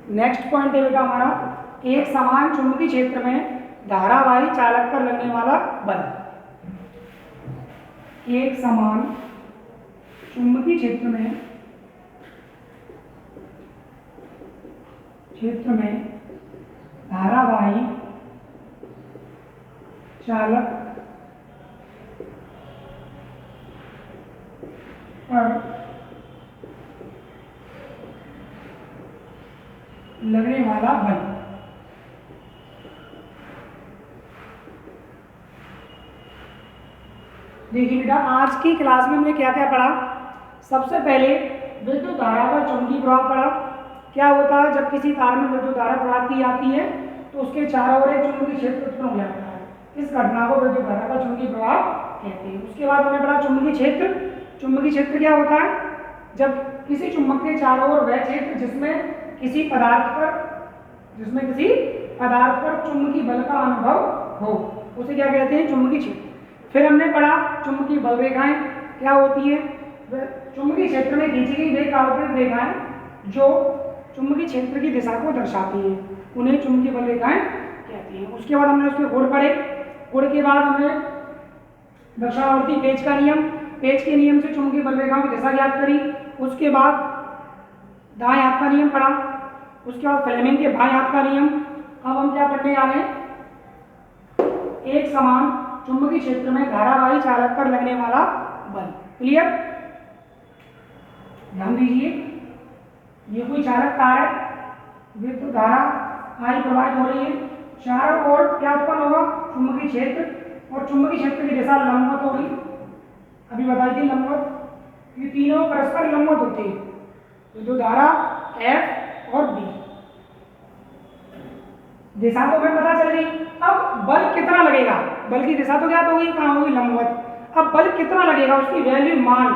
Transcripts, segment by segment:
Next point है बेटा हमारा, एक समान चुंबकीय क्षेत्र में धारावाही चालक पर लगने वाला बल। एक समान चुंबकीय क्षेत्र में धारावाही चालक पर लगने वाला बल। देखिए बेटा, आज की क्लास में हमने क्या क्या पढ़ा। सबसे पहले विद्युत धारा का चुंबकीय प्रभाव पढ़ा। क्या होता है जब किसी तार में विद्युत धारा प्रवाहित की जाती है तो उसके चारों ओर एक चुंबकीय क्षेत्र उत्पन्न हो जाता है। इस घटना को विद्युत धारा का चुंबकीय प्रभाव कहते हैं। उसके बाद हमने पढ़ा चुंबकीय क्षेत्र। चुंबकीय क्षेत्र क्या होता है? जब किसी चुंबक के चारों ओर वह क्षेत्र जिसमें किसी पदार्थ पर चुंबकीय बल का अनुभव हो, उसे क्या कहते हैं? चुंबकीय क्षेत्र। फिर हमने पढ़ा चुंबकीय बल रेखाएं क्या होती है। चुंबकीय क्षेत्र में खींची गई वे काल्पनिक रेखाएं जो चुंबकीय क्षेत्र की दिशा को दर्शाती हैं, उन्हें चुंबकीय बल रेखाएं कहती हैं। उसके बाद हमने उसके गुण पढ़े। गुण के बाद हमने दक्षावर्ती पेच का नियम, पेच के नियम से चुंबकीय बल रेखाओं की दिशा ज्ञात करी। उसके बाद दाएं हाथ का नियम पढ़ा। उसके बाद फ्लेमिंग के बाएं हाथ का नियम। अब हम क्या पढ़ने जा रहे हैं? एक समान चुंबकीय क्षेत्र में धारावाही चालक पर लगने वाला बल। क्लियर? ध्यान दीजिए, ये कोई चालक तार है, विद्युत धारा आई प्रवाहित हो रही है, चारों ओर क्या उत्पन्न होगा? चुंबकीय क्षेत्र, और चुंबकीय क्षेत्र की दिशा लंबवत होगी। अभी बताई थी लंबवत। ये तीनों परस्पर लंबवत होते हैं, विद्युत धारा F और B। दिशा तो हमें पता चल गई। अब बल कितना लगेगा? बल की दिशा तो क्या होगी? कहाँ होगी? लंबवत। अब बल कितना लगेगा, उसकी वैल्यू मान,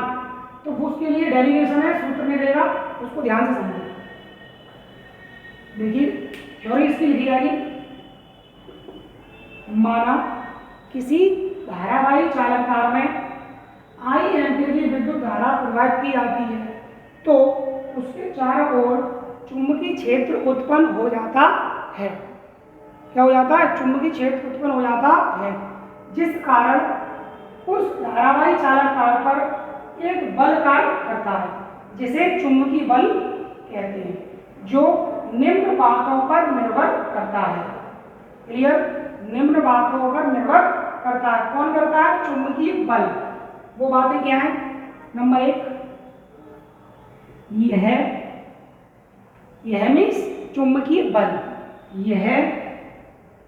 तो उसके लिए डेरिवेशन है, सूत्र मिलेगा, उसको ध्यान से समझिए। देखिए थ्योरी इसकी लिखी जाएगी। माना किसी धारावाही चालक तार में I एम्पीयर की विद्युत धारा प्रवाहित की जाती है तो उसके चारों ओर चुंबकीय क्षेत्र उत्पन्न हो जाता है। क्या हो जाता है? चुंबकीय क्षेत्र उत्पन्न हो जाता है, जिस कारण उस धारावाही चालक तार पर एक बल कार्य करता है, जिसे चुंबकीय बल कहते हैं, जो निम्न बातों पर निर्भर करता है। क्लियर? निम्न बातों पर निर्भर करता है। कौन करता है? चुंबकीय बल। वो बातें क्या है? नंबर 1, यह मीन्स चुंबकीय बल, यह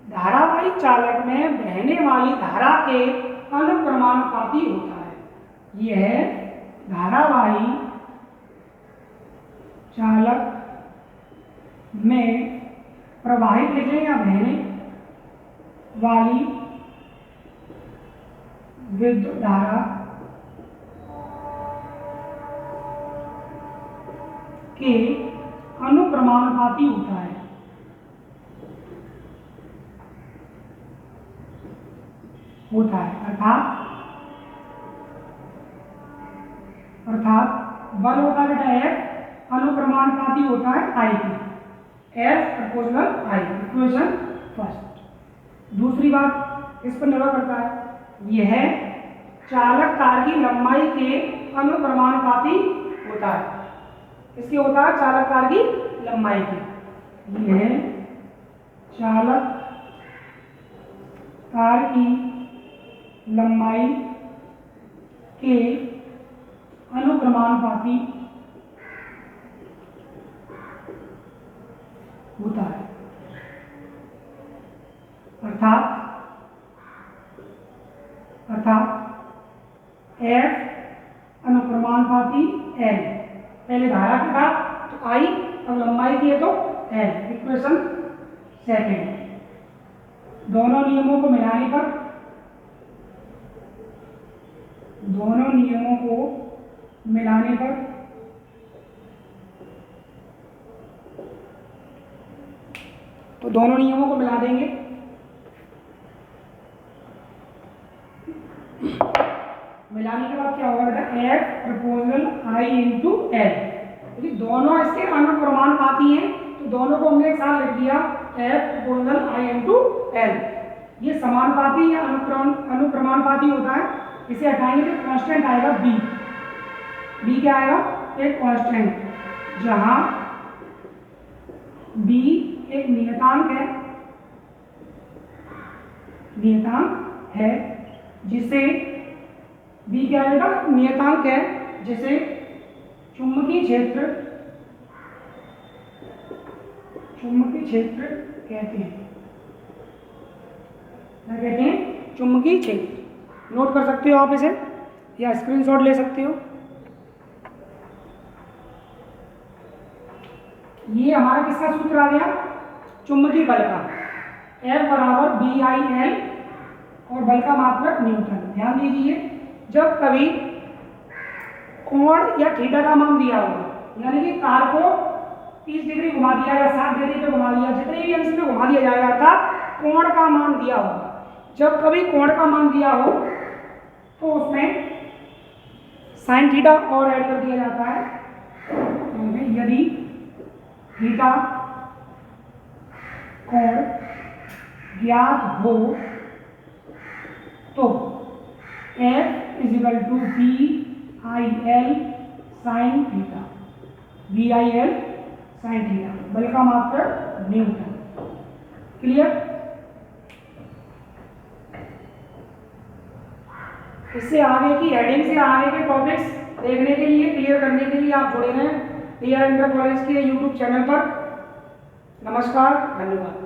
धारावाही चालक में बहने वाली धारा के अनुक्रमानुपाती होता है। यह धारावाही चालक में प्रवाहित लिखें या बहने वाली विद्युत धारा के अनुक्रमानुपाती होता है। अर्थात बल होता है बेटा F, अनुक्रमानुपाती होता है I की। F proportional I, equation first. दूसरी बात इस पर निर्भर करता है, यह चालक तार की लंबाई के अनुक्रमानुपाती होता है। इसके होता है चालक तार की लंबाई की। यह चालक तार की लंबाई के अनुक्रमानुपाती होता है। अर्थात F अनुक्रमानुपाती L। पहले धारा की था तो I, अब लंबाई की है तो L। Equation second. दोनों नियमों को मिलाने पर तो दोनों नियमों को मिला देंगे। मिलाने के बाद क्या होगा बेटा? F proportional I into L। यदि दोनों इसके अनुक्रमानुपाती हैं तो दोनों को हमने एक साथ लिख दिया F proportional I into L। ये समानुपाती या अनुक्रमानुपाती होता है, इसे हटाएंगे तो कांस्टेंट आएगा B क्या आएगा, एक कांस्टेंट, जहां B एक नियतांक है जिसे B क्या आएगा, नियतांक है जिसे चुंबकीय क्षेत्र कहते हैं। क्या कहते हैं, चुंबकीय क्षेत्र। नोट कर सकते हो आप इसे या स्क्रीनशॉट ले सकते हो। ये हमारा किसका सूत्र आ गया, चुंबकीय बल का, F बराबर BI L और बल का मात्रक न्यूटन। ध्यान दीजिए, जब कभी कोण या थीटा का मान दिया होगा, यानी कि कार को 30 डिग्री घुमा दिया या 60 डिग्री पे घुमा दिया, जितने भी अंश में घुमा दिया जाएगा, अर्थात कोण का मान दिया होगा। जब कभी कोण का मान दिया हो तो उसमें साइन थीटा और ऐड कर दिया जाता है। यदि थीटा कोण ज्ञात हो तो F is equal to BIL sine theta, BIL sine theta, बल का मात्रक न्यूटन। क्लियर। इससे आगे की हेडिंग से आगे के टॉपिक्स देखने के लिए, क्लियर करने के लिए आप जुड़े रहें टीआर इंटर कॉलेज के यूट्यूब चैनल पर। नमस्कार, धन्यवाद।